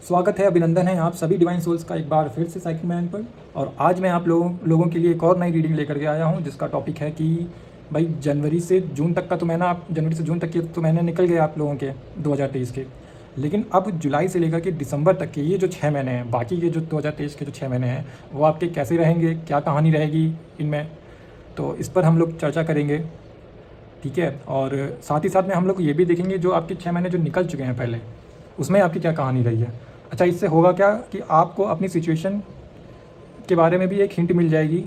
स्वागत है, अभिनंदन है आप सभी डिवाइन सोल्स का एक बार फिर से साइकिल मैन पर। और आज मैं आप लोगों के लिए एक और नई रीडिंग लेकर के आया हूं, जिसका टॉपिक है कि भाई जनवरी से जून तक का तो मैंने आप जनवरी से जून तक के तो मैंने निकल गए आप लोगों के 2023 के। लेकिन अब जुलाई से लेकर के दिसंबर तक के ये जो 6 महीने हैं, बाकी के जो 2023 के जो 6 महीने हैं, वो आपके कैसे रहेंगे, क्या कहानी रहेगी इनमें, तो इस पर हम लोग चर्चा करेंगे। ठीक है, और साथ ही साथ में हम लोग ये भी देखेंगे जो आपके 6 महीने जो निकल चुके हैं पहले, उसमें आपकी क्या कहानी रही है। अच्छा, इससे होगा क्या कि आपको अपनी सिचुएशन के बारे में भी एक हिंट मिल जाएगी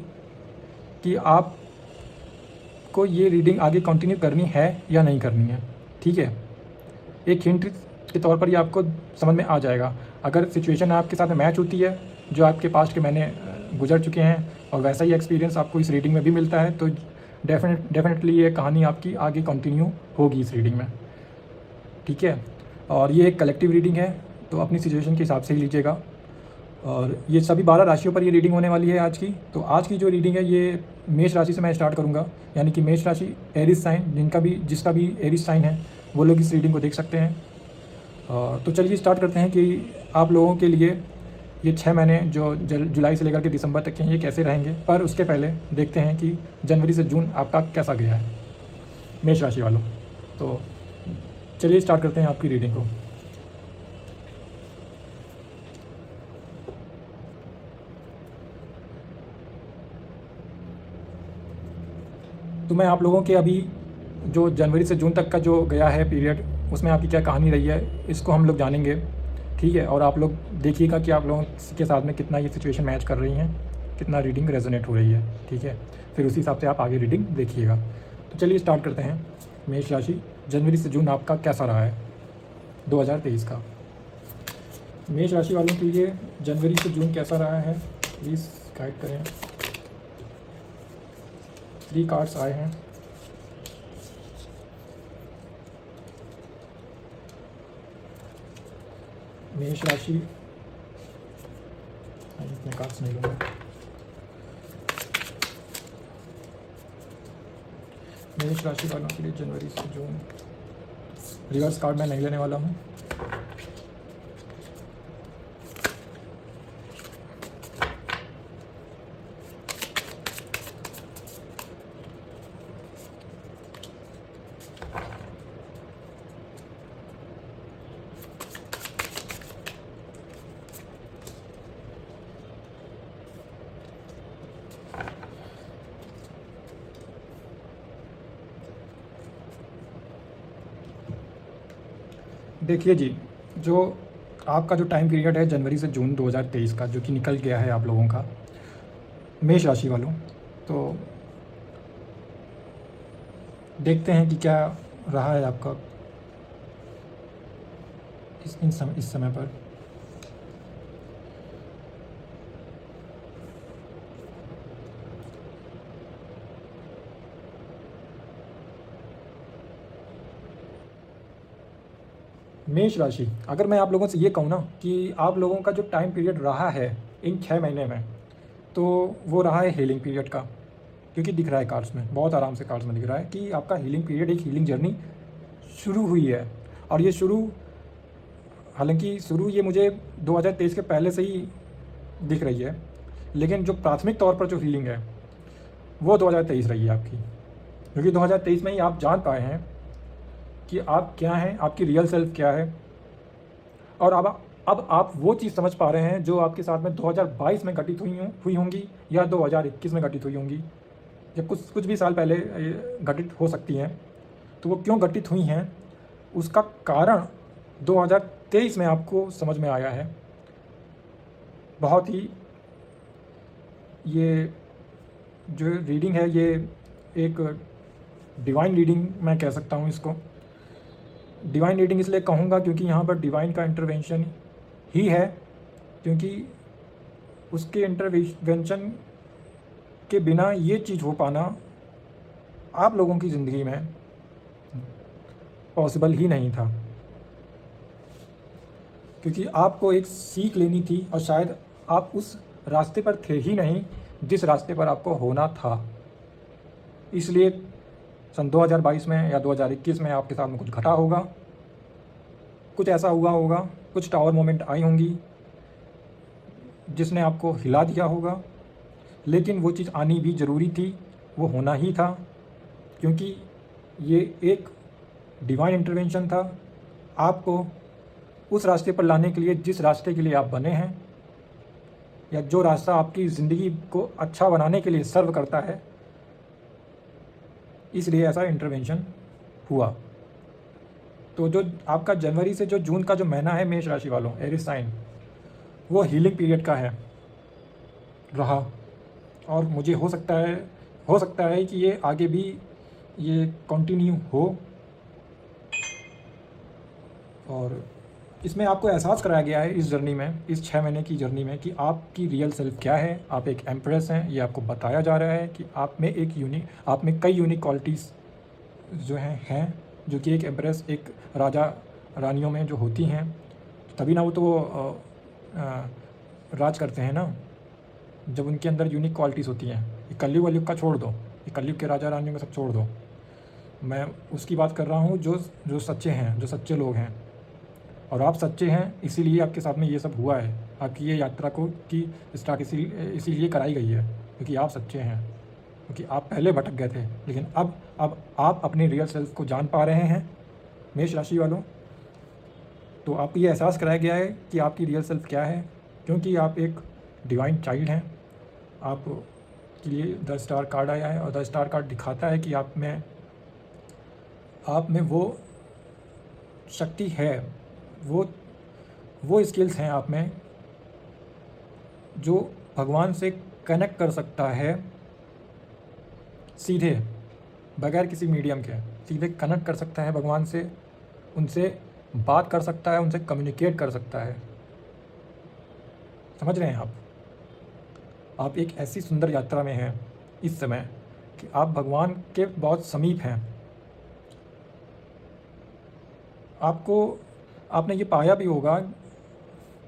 कि आपको ये रीडिंग आगे कंटिन्यू करनी है या नहीं करनी है। ठीक है, एक हिंट के तौर पर ये आपको समझ में आ जाएगा। अगर सिचुएशन आपके साथ में मैच होती है जो आपके पास्ट के महीने गुजर चुके हैं, और वैसा ही एक्सपीरियंस आपको इस रीडिंग में भी मिलता है, तो डेफिनेटली ये कहानी आपकी आगे कंटिन्यू होगी इस रीडिंग में। ठीक है, और ये एक कलेक्टिव रीडिंग है, तो अपनी सिचुएशन के हिसाब से ही लीजिएगा। और ये सभी 12 राशियों पर ये रीडिंग होने वाली है आज की। तो आज की जो रीडिंग है ये मेष राशि से मैं स्टार्ट करूँगा, यानी कि मेष राशि एरिस साइन जिसका भी एरिस साइन है वो लोग इस रीडिंग को देख सकते हैं। तो चलिए स्टार्ट करते हैं कि आप लोगों के लिए ये 6 महीने जो जुलाई से लेकर के दिसंबर तक के हैं ये कैसे रहेंगे। पर उसके पहले देखते हैं कि जनवरी से जून आपका कैसा गया है मेष राशि वालों। तो चलिए स्टार्ट करते हैं आपकी रीडिंग को। तो मैं आप लोगों के अभी जो जनवरी से जून तक का जो गया है पीरियड, उसमें आपकी क्या कहानी रही है इसको हम लोग जानेंगे। ठीक है, और आप लोग देखिएगा कि आप लोगों के साथ में कितना ये सिचुएशन मैच कर रही हैं, कितना रीडिंग रेजोनेट हो रही है। ठीक है, फिर उसी हिसाब से आप आगे रीडिंग देखिएगा। तो चलिए स्टार्ट करते हैं। मेष राशि, जनवरी से जून आपका कैसा रहा है 2023 का। मेष राशि वालों के लिए जनवरी से जून कैसा रहा है, प्लीज़ गाइड करें। 3 कार्ड्स आए हैं। मेष राशि, इतने कार्ड्स नहीं लूँगा। मेष राशि वालों के लिए जनवरी से जून, रिवर्स कार्ड मैं नहीं लेने वाला हूँ। देखिए जी, जो आपका जो टाइम पीरियड है जनवरी से जून 2023 का, जो कि निकल गया है आप लोगों का मेष राशि वालों, तो देखते हैं कि क्या रहा है आपका इस समय पर। मेष राशि, अगर मैं आप लोगों से ये कहूँ ना कि आप लोगों का जो टाइम पीरियड रहा है इन 6 महीने में, तो वो रहा है हीलिंग पीरियड का। क्योंकि दिख रहा है कार्ड्स में, बहुत आराम से कार्ड्स में दिख रहा है कि आपका हीलिंग पीरियड, एक हीलिंग जर्नी शुरू हुई है। और ये हालांकि ये मुझे 2023 के पहले से ही दिख रही है, लेकिन जो प्राथमिक तौर पर जो हीलिंग है वो 2023 रही है आपकी। क्योंकि 2023 में ही आप जान पाए हैं कि आप क्या हैं, आपकी रियल सेल्फ क्या है। और अब आप वो चीज़ समझ पा रहे हैं जो आपके साथ में 2022 में घटित हुई होंगी या 2021 में घटित हुई होंगी, या कुछ भी साल पहले घटित हो सकती हैं। तो वो क्यों घटित हुई हैं, उसका कारण 2023 में आपको समझ में आया है। बहुत ही, ये जो रीडिंग है ये एक डिवाइन रीडिंग मैं कह सकता हूँ इसको। डिवाइन रीडिंग इसलिए कहूँगा क्योंकि यहाँ पर डिवाइन का इंटरवेंशन ही है, क्योंकि उसके इंटरवेंशन के बिना ये चीज़ हो पाना आप लोगों की ज़िंदगी में पॉसिबल ही नहीं था। क्योंकि आपको एक सीख लेनी थी, और शायद आप उस रास्ते पर थे ही नहीं जिस रास्ते पर आपको होना था। इसलिए सन 2022 में या 2021 में आपके साथ में कुछ घटा होगा, कुछ ऐसा हुआ होगा, कुछ टावर मोमेंट आई होंगी जिसने आपको हिला दिया होगा, लेकिन वो चीज़ आनी भी ज़रूरी थी, वो होना ही था, क्योंकि ये एक डिवाइन इंटरवेंशन था आपको उस रास्ते पर लाने के लिए जिस रास्ते के लिए आप बने हैं, या जो रास्ता आपकी ज़िंदगी को अच्छा बनाने के लिए सर्व करता है, इसलिए ऐसा इंटरवेंशन हुआ। तो जो आपका जनवरी से जो जून का जो महीना है मेष राशि वालों, एरिस साइन, वो हीलिंग पीरियड का है रहा, और मुझे हो सकता है कि ये आगे भी ये कंटिन्यू हो, और इसमें आपको एहसास कराया गया है इस जर्नी में, इस 6 महीने की जर्नी में, कि आपकी रियल सेल्फ क्या है। आप एक एम्प्रेस हैं, ये आपको बताया जा रहा है कि आप में कई यूनिक क्वालिटीज़ जो हैं जो कि एक एम्प्रेस, एक राजा रानियों में जो होती हैं, तभी ना वो तो राज करते हैं ना, जब उनके अंदर यूनिक क्वालिटीज़ होती हैं। ये कलयुग वलयुग का छोड़ दो, ये कलयुग के राजा रानियों का सब छोड़ दो, मैं उसकी बात कर रहा हूँ जो सच्चे हैं, जो सच्चे लोग हैं। और आप सच्चे हैं, इसीलिए आपके साथ में ये सब हुआ है। आपकी ये यात्रा को की स्टार्ट इसीलिए कराई गई है, क्योंकि आप सच्चे हैं, क्योंकि आप पहले भटक गए थे, लेकिन अब आप अपने रियल सेल्फ को जान पा रहे हैं मेष राशि वालों। तो आपको ये एहसास कराया गया है कि आपकी रियल सेल्फ क्या है, क्योंकि आप एक डिवाइन चाइल्ड हैं। आप के लिए द स्टार कार्ड आया है, और द स्टार कार्ड दिखाता है कि आप में वो शक्ति है, वो स्किल्स हैं आप में जो भगवान से कनेक्ट कर सकता है सीधे, बगैर किसी मीडियम के, सीधे कनेक्ट कर सकता है भगवान से, उनसे बात कर सकता है, उनसे कम्युनिकेट कर सकता है। समझ रहे हैं आप एक ऐसी सुंदर यात्रा में हैं इस समय कि आप भगवान के बहुत समीप हैं। आपने ये पाया भी होगा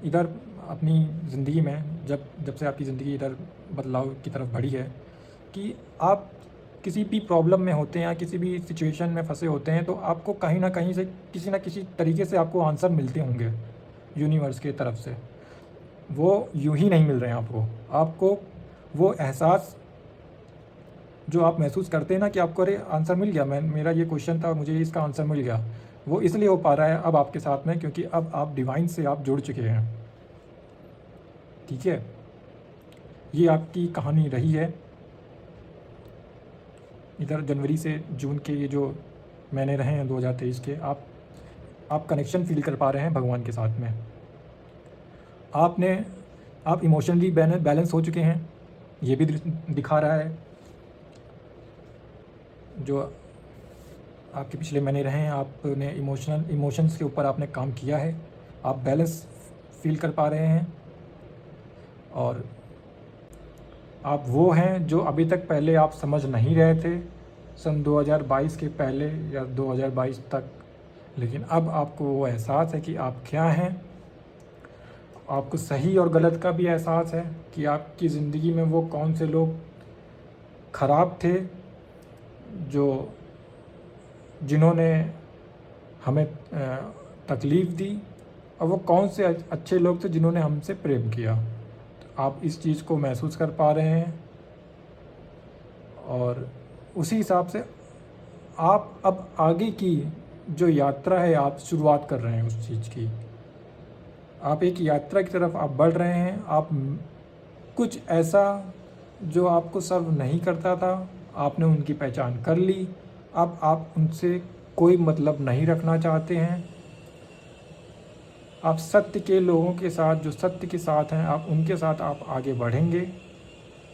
इधर अपनी ज़िंदगी में, जब से आपकी ज़िंदगी इधर बदलाव की तरफ बढ़ी है, कि आप किसी भी प्रॉब्लम में होते हैं या किसी भी सिचुएशन में फंसे होते हैं, तो आपको कहीं ना कहीं से किसी ना किसी तरीके से आपको आंसर मिलते होंगे यूनिवर्स की तरफ से। वो यूं ही नहीं मिल रहे हैं आपको वो एहसास जो आप महसूस करते हैं ना कि आपको अरे आंसर मिल गया, मेरा ये क्वेश्चन था, मुझे इसका आंसर मिल गया, वो इसलिए हो पा रहा है अब आपके साथ में, क्योंकि अब आप डिवाइन से आप जुड़ चुके हैं। ठीक है, ये आपकी कहानी रही है इधर जनवरी से जून के ये जो महीने रहे हैं 2023 के। आप कनेक्शन फील कर पा रहे हैं भगवान के साथ में। आप इमोशनली बैलेंस हो चुके हैं, ये भी दिखा रहा है। जो आपके पिछले महीने रहे हैं, आपने इमोशंस के ऊपर आपने काम किया है, आप बैलेंस फील कर पा रहे हैं, और आप वो हैं जो अभी तक पहले आप समझ नहीं रहे थे सन 2022 के पहले या 2022 तक, लेकिन अब आपको वो एहसास है कि आप क्या हैं। आपको सही और गलत का भी एहसास है कि आपकी ज़िंदगी में वो कौन से लोग ख़राब थे जिन्होंने हमें तकलीफ़ दी, और वो कौन से अच्छे लोग थे जिन्होंने हमसे प्रेम किया। तो आप इस चीज़ को महसूस कर पा रहे हैं, और उसी हिसाब से आप अब आगे की जो यात्रा है आप शुरुआत कर रहे हैं उस चीज़ की। आप एक यात्रा की तरफ आप बढ़ रहे हैं। आप कुछ ऐसा जो आपको सर्व नहीं करता था, आपने उनकी पहचान कर ली। अब आप उनसे कोई मतलब नहीं रखना चाहते हैं। आप सत्य के लोगों के साथ, जो सत्य के साथ हैं, आप उनके साथ आप आगे बढ़ेंगे,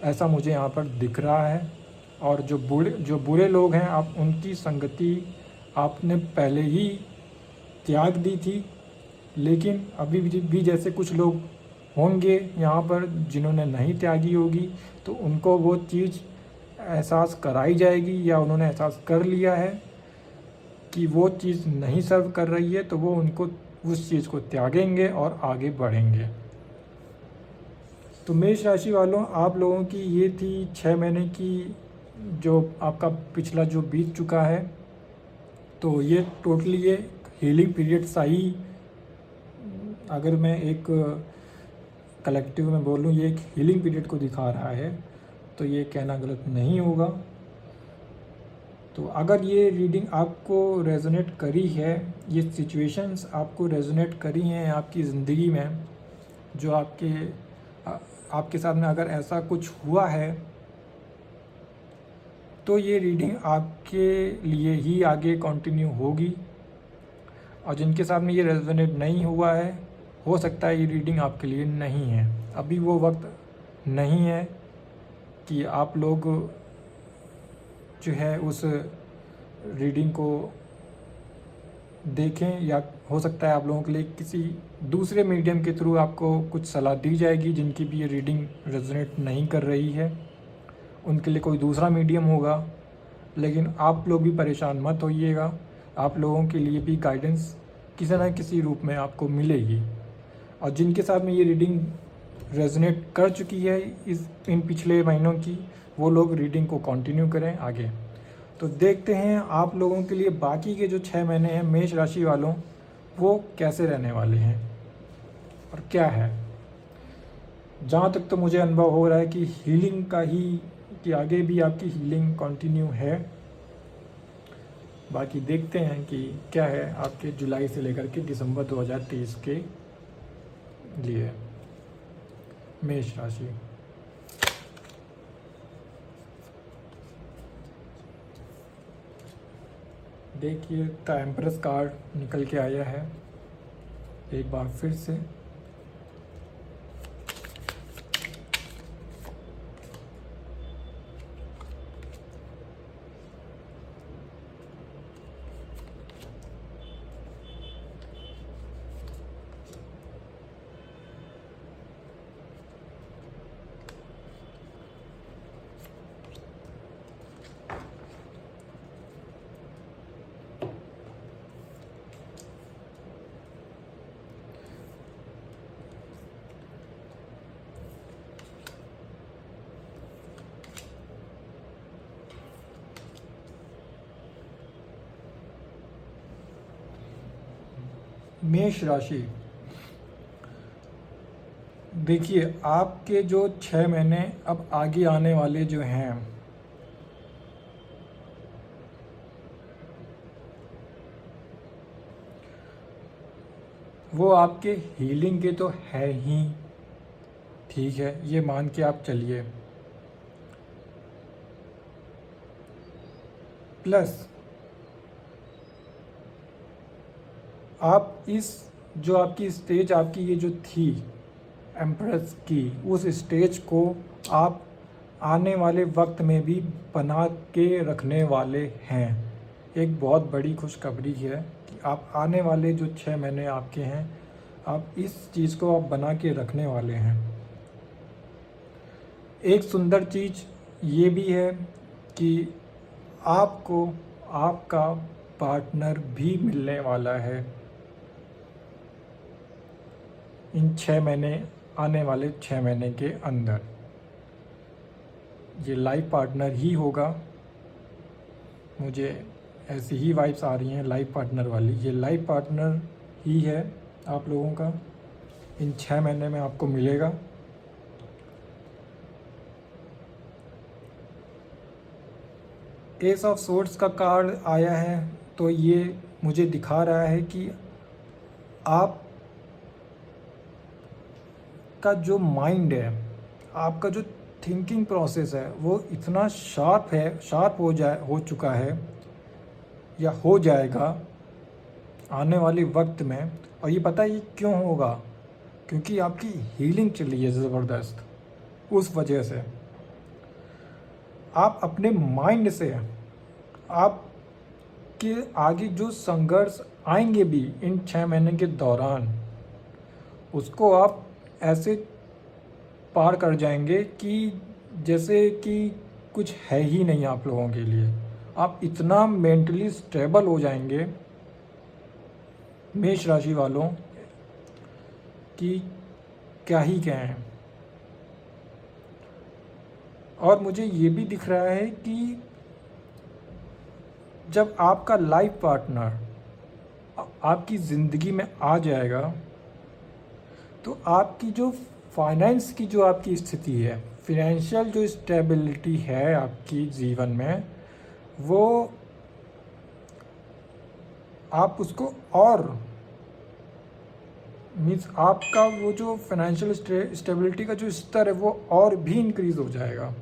ऐसा मुझे यहाँ पर दिख रहा है। और जो बुरे लोग हैं, आप उनकी संगति आपने पहले ही त्याग दी थी, लेकिन अभी भी जैसे कुछ लोग होंगे यहाँ पर जिन्होंने नहीं त्यागी होगी, तो उनको वो चीज़ एहसास कराई जाएगी, या उन्होंने एहसास कर लिया है कि वो चीज़ नहीं सर्व कर रही है, तो वो उनको उस चीज़ को त्यागेंगे और आगे बढ़ेंगे। तो मेष राशि वालों, आप लोगों की ये थी 6 महीने की जो आपका पिछला जो बीत चुका है। तो ये टोटली ये हीलिंग पीरियड सा ही अगर मैं एक कलेक्टिव में बोलूँ ये एक हीलिंग पीरियड को दिखा रहा है, तो ये कहना गलत नहीं होगा। तो अगर ये रीडिंग आपको रेजोनेट करी है, ये सिचुएशंस आपको रेजोनेट करी हैं आपकी ज़िंदगी में, जो आपके साथ में अगर ऐसा कुछ हुआ है, तो ये रीडिंग आपके लिए ही आगे कंटिन्यू होगी। और जिनके साथ में ये रेजोनेट नहीं हुआ है, हो सकता है ये रीडिंग आपके लिए नहीं है। अभी वो वक्त नहीं है कि आप लोग जो है उस रीडिंग को देखें, या हो सकता है आप लोगों के लिए किसी दूसरे मीडियम के थ्रू आपको कुछ सलाह दी जाएगी। जिनकी भी ये रीडिंग रेजोनेट नहीं कर रही है, उनके लिए कोई दूसरा मीडियम होगा। लेकिन आप लोग भी परेशान मत होइएगा, आप लोगों के लिए भी गाइडेंस किसी न किसी रूप में आपको मिलेगी। और जिनके साथ में ये रीडिंग रेजोनेट कर चुकी है इन पिछले महीनों की, वो लोग रीडिंग को कंटिन्यू करें आगे। तो देखते हैं आप लोगों के लिए बाकी के जो 6 महीने हैं मेष राशि वालों, वो कैसे रहने वाले हैं और क्या है। जहाँ तक तो मुझे अनुभव हो रहा है कि हीलिंग का ही, कि आगे भी आपकी हीलिंग कंटिन्यू है। बाकी देखते हैं कि क्या है आपके जुलाई से लेकर के दिसंबर 2023 के लिए मेष राशि। देखिए द एम्प्रेस कार्ड निकल के आया है एक बार फिर से। मेष राशि, देखिए आपके जो 6 महीने अब आगे आने वाले जो हैं, वो आपके हीलिंग के तो है ही, ठीक है, ये मान के आप चलिए। प्लस आप इस जो आपकी स्टेज आपकी ये जो थी एम्प्रेस की, उस स्टेज को आप आने वाले वक्त में भी बना के रखने वाले हैं। एक बहुत बड़ी खुशखबरी है कि आप आने वाले जो 6 महीने आपके हैं, आप इस चीज़ को आप बना के रखने वाले हैं। एक सुंदर चीज़ ये भी है कि आपको आपका पार्टनर भी मिलने वाला है इन 6 महीने, आने वाले 6 महीने के अंदर। ये लाइफ पार्टनर ही होगा, मुझे ऐसी ही वाइब्स आ रही हैं लाइफ पार्टनर वाली। ये लाइफ पार्टनर ही है आप लोगों का, इन 6 महीने में आपको मिलेगा। एस ऑफ सोर्ड्स का कार्ड आया है, तो ये मुझे दिखा रहा है कि आप का जो माइंड है, आपका जो थिंकिंग प्रोसेस है, वो इतना शार्प हो चुका है या हो जाएगा आने वाले वक्त में। और ये पता है ये क्यों होगा, क्योंकि आपकी हीलिंग चल रही है ज़बरदस्त। उस वजह से आप अपने माइंड से, आप के आगे जो संघर्ष आएंगे भी इन 6 महीने के दौरान, उसको आप ऐसे पार कर जाएंगे कि जैसे कि कुछ है ही नहीं आप लोगों के लिए। आप इतना मेंटली स्टेबल हो जाएंगे मेष राशि वालों कि क्या ही कहें। और मुझे ये भी दिख रहा है कि जब आपका लाइफ पार्टनर आपकी ज़िंदगी में आ जाएगा, तो आपकी जो फाइनेंस की जो आपकी स्थिति है, फिनेंशियल जो स्टेबिलिटी है आपकी जीवन में, वो आप उसको और मीन्स आपका वो जो फाइनेंशियल स्टेबिलिटी का जो स्तर है वो और भी इंक्रीज हो जाएगा।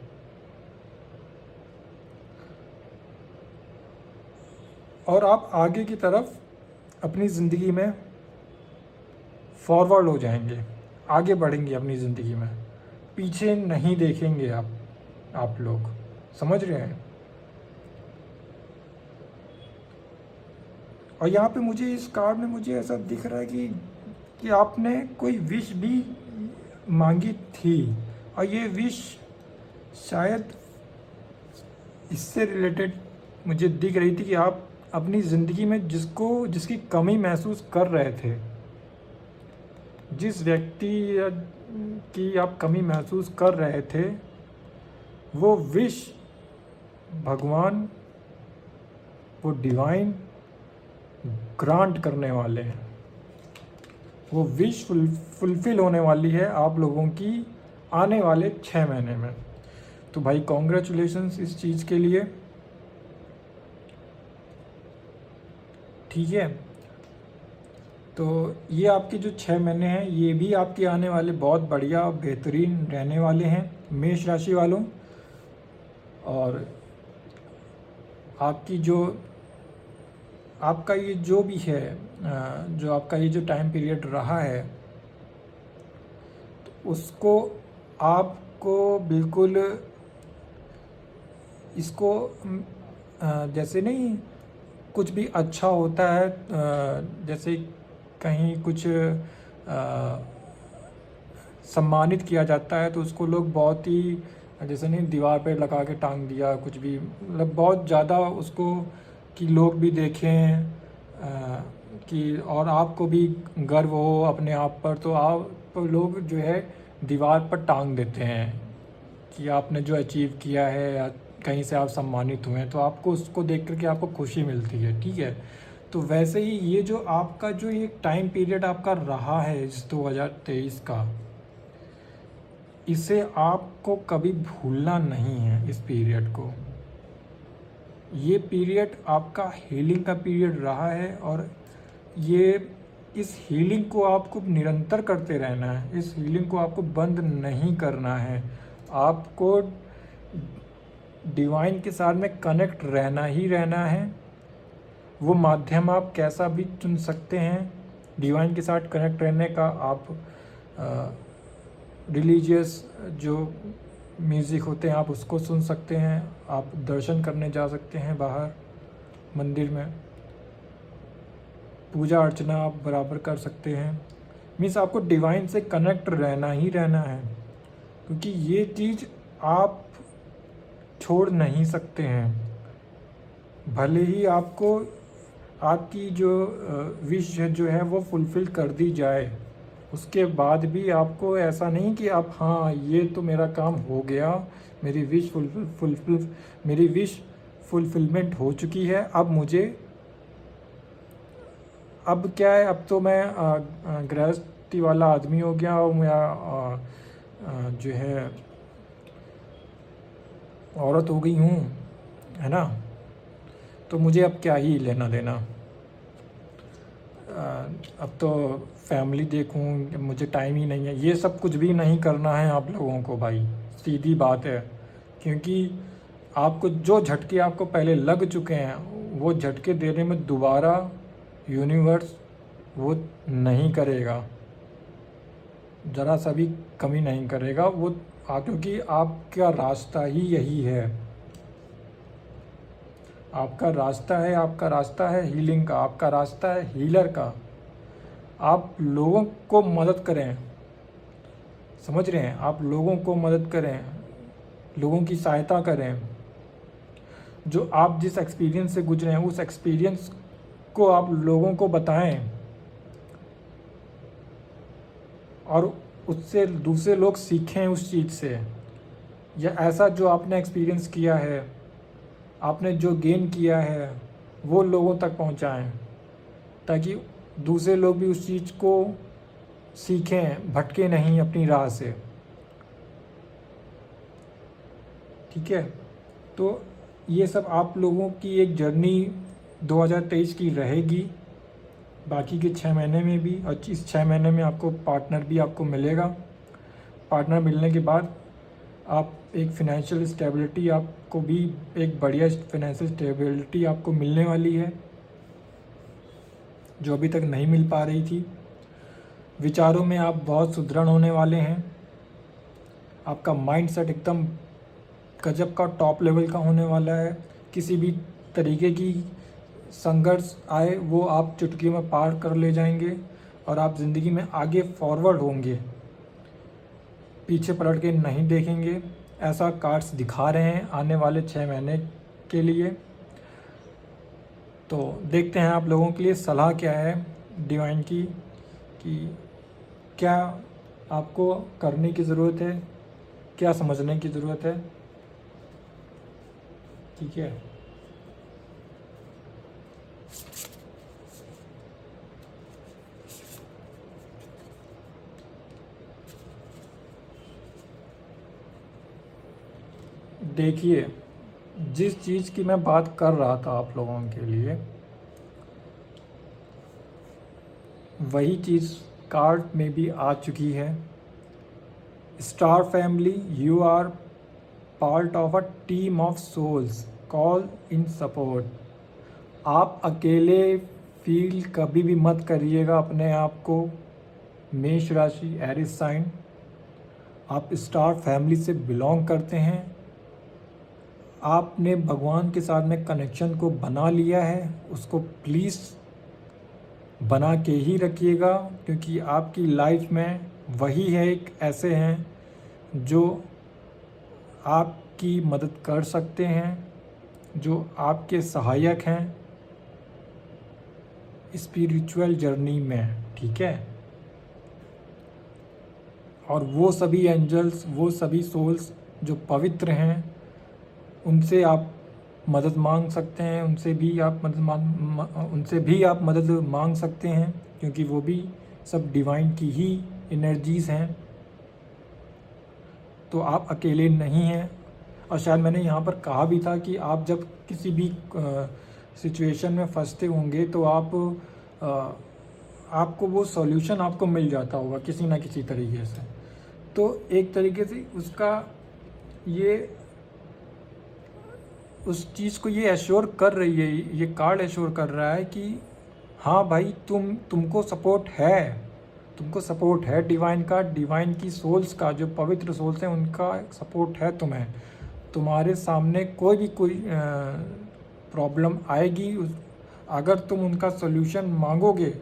और आप आगे की तरफ अपनी ज़िंदगी में फॉरवर्ड हो जाएंगे, आगे बढ़ेंगे अपनी ज़िंदगी में, पीछे नहीं देखेंगे आप लोग, समझ रहे हैं। और यहाँ पे मुझे इस कार्ड में मुझे ऐसा दिख रहा है कि आपने कोई विश भी मांगी थी, और ये विश शायद इससे रिलेटेड मुझे दिख रही थी कि आप अपनी ज़िंदगी में जिसकी कमी महसूस कर रहे थे, जिस व्यक्ति की आप कमी महसूस कर रहे थे, वो विश भगवान, वो डिवाइन ग्रांट करने वाले हैं। वो विश फुलफिल होने वाली है आप लोगों की आने वाले 6 महीने में। तो भाई कॉन्ग्रेचुलेशंस इस चीज़ के लिए, ठीक है। तो ये आपके जो 6 महीने हैं, ये भी आपके आने वाले बहुत बढ़िया बेहतरीन रहने वाले हैं मेष राशि वालों। और आपकी जो आपका ये जो भी है, जो आपका ये जो टाइम पीरियड रहा है, तो उसको आपको बिल्कुल इसको जैसे नहीं कुछ भी अच्छा होता है, जैसे कहीं कुछ सम्मानित किया जाता है तो उसको लोग बहुत ही जैसे नहीं दीवार पे लगा के टांग दिया, कुछ भी मतलब बहुत ज़्यादा उसको कि लोग भी देखें, कि और आपको भी गर्व हो अपने आप पर, तो आप लोग जो है दीवार पर टांग देते हैं कि आपने जो अचीव किया है या कहीं से आप सम्मानित हुए हैं, तो आपको उसको देख कर के आपको खुशी मिलती है, ठीक है। तो वैसे ही ये जो आपका जो ये टाइम पीरियड आपका रहा है इस 2023 का, इसे आपको कभी भूलना नहीं है। इस पीरियड को, ये पीरियड आपका हीलिंग का पीरियड रहा है, और ये इस हीलिंग को आपको निरंतर करते रहना है। इस हीलिंग को आपको बंद नहीं करना है। आपको डिवाइन के साथ में कनेक्ट रहना ही रहना है। वो माध्यम आप कैसा भी चुन सकते हैं डिवाइन के साथ कनेक्ट रहने का। आप रिलीजियस जो म्यूज़िक होते हैं आप उसको सुन सकते हैं, आप दर्शन करने जा सकते हैं बाहर मंदिर में, पूजा अर्चना आप बराबर कर सकते हैं। मीन्स आपको डिवाइन से कनेक्ट रहना ही रहना है, क्योंकि ये चीज़ आप छोड़ नहीं सकते हैं। भले ही आपको आपकी जो विश जो है वो फुलफ़िल कर दी जाए, उसके बाद भी आपको ऐसा नहीं कि आप हाँ ये तो मेरा काम हो गया, मेरी विश फुलफिलमेंट हो चुकी है, अब मुझे अब क्या है, अब तो मैं गृहस्थी वाला आदमी हो गया और मैं जो है औरत हो गई हूँ, है ना। तो मुझे अब क्या ही लेना देना, अब तो फैमिली देखूँ, मुझे टाइम ही नहीं है। ये सब कुछ भी नहीं करना है आप लोगों को भाई, सीधी बात है। क्योंकि आपको जो झटके आपको पहले लग चुके हैं, वो झटके देने में दोबारा यूनिवर्स वो नहीं करेगा, ज़रा सा भी कमी नहीं करेगा वो, क्योंकि आपका रास्ता ही यही है। आपका रास्ता है हीलिंग का, आपका रास्ता है हीलर का। आप लोगों को मदद करें, समझ रहे हैं, आप लोगों को मदद करें, लोगों की सहायता करें। जो आप जिस एक्सपीरियंस से गुजरे हैं उस एक्सपीरियंस को आप लोगों को बताएं, और उससे दूसरे लोग सीखें उस चीज़ से। या ऐसा जो आपने एक्सपीरियंस किया है, आपने जो गेन किया है, वो लोगों तक पहुंचाएं, ताकि दूसरे लोग भी उस चीज़ को सीखें, भटके नहीं अपनी राह से। ठीक है, तो ये सब आप लोगों की एक जर्नी 2023 की रहेगी, बाकी के 6 महीने में भी। और इस 6 महीने में आपको पार्टनर भी आपको मिलेगा। पार्टनर मिलने के बाद आप एक फिनेंशियल स्टेबिलिटी, आपको भी एक बढ़िया फिनेंशियल स्टेबिलिटी आपको मिलने वाली है, जो अभी तक नहीं मिल पा रही थी। विचारों में आप बहुत सुदृढ़ होने वाले हैं। आपका माइंडसेट एकदम गजब का टॉप लेवल का होने वाला है। किसी भी तरीके की संघर्ष आए वो आप चुटकी में पार कर ले जाएंगे और आप ज़िंदगी में आगे फॉरवर्ड होंगे, पीछे पलट के नहीं देखेंगे। ऐसा कार्ड्स दिखा रहे हैं आने वाले 6 महीने के लिए। तो देखते हैं आप लोगों के लिए सलाह क्या है डिवाइन की, कि क्या आपको करने की ज़रूरत है, क्या समझने की ज़रूरत है। ठीक है, देखिए जिस चीज़ की मैं बात कर रहा था आप लोगों के लिए, वही चीज़ कार्ड में भी आ चुकी है। Star family, you are part of a team of souls call in support. आप अकेले फील कभी भी मत करिएगा अपने आप को। मेष राशि, एरिस साइन, आप स्टार फैमिली से बिलोंग करते हैं। आपने भगवान के साथ में कनेक्शन को बना लिया है, उसको प्लीज़ बना के ही रखिएगा, क्योंकि आपकी लाइफ में वही है, एक ऐसे हैं जो आपकी मदद कर सकते हैं, जो आपके सहायक हैं स्पिरिचुअल जर्नी में। ठीक है, और वो सभी एंजल्स, वो सभी सोल्स जो पवित्र हैं, उनसे आप मदद मांग सकते हैं, उनसे भी आप मदद मांग सकते हैं, क्योंकि वो भी सब डिवाइन की ही एनर्जीज़ हैं। तो आप अकेले नहीं हैं। और शायद मैंने यहाँ पर कहा भी था कि आप जब किसी भी सिचुएशन में फंसते होंगे तो आपको वो सॉल्यूशन आपको मिल जाता होगा किसी ना किसी तरीके से। तो एक तरीके से उसका ये उस चीज़ को ये एश्योर कर रही है, ये कार्ड एश्योर कर रहा है कि हाँ भाई, तुमको सपोर्ट है डिवाइन का, डिवाइन की सोल्स का, जो पवित्र सोल्स हैं उनका सपोर्ट है तुम्हें। तुम्हारे सामने कोई प्रॉब्लम आएगी, अगर तुम उनका सॉल्यूशन मांगोगे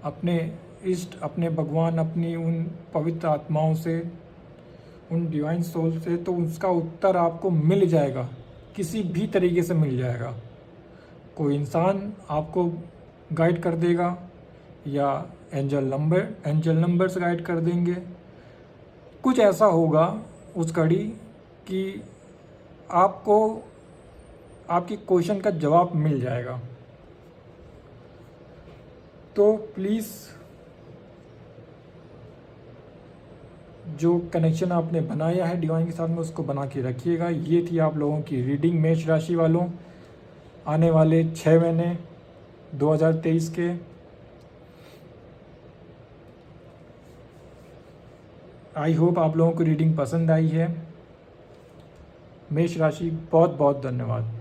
अपने इष्ट, अपने भगवान, अपनी उन पवित्र आत्माओं से, उन डिवाइन सोल से, तो उसका उत्तर आपको मिल जाएगा, किसी भी तरीके से मिल जाएगा। कोई इंसान आपको गाइड कर देगा या एंजल नंबर्स गाइड कर देंगे। कुछ ऐसा होगा उस घड़ी कि आपको आपकी क्वेश्चन का जवाब मिल जाएगा। तो प्लीज़ जो कनेक्शन आपने बनाया है डिवाइन के साथ में, उसको बना के रखिएगा। ये थी आप लोगों की रीडिंग मेष राशि वालों, आने वाले 6 महीने 2023 के। आई होप आप लोगों को रीडिंग पसंद आई है। मेष राशि, बहुत बहुत धन्यवाद।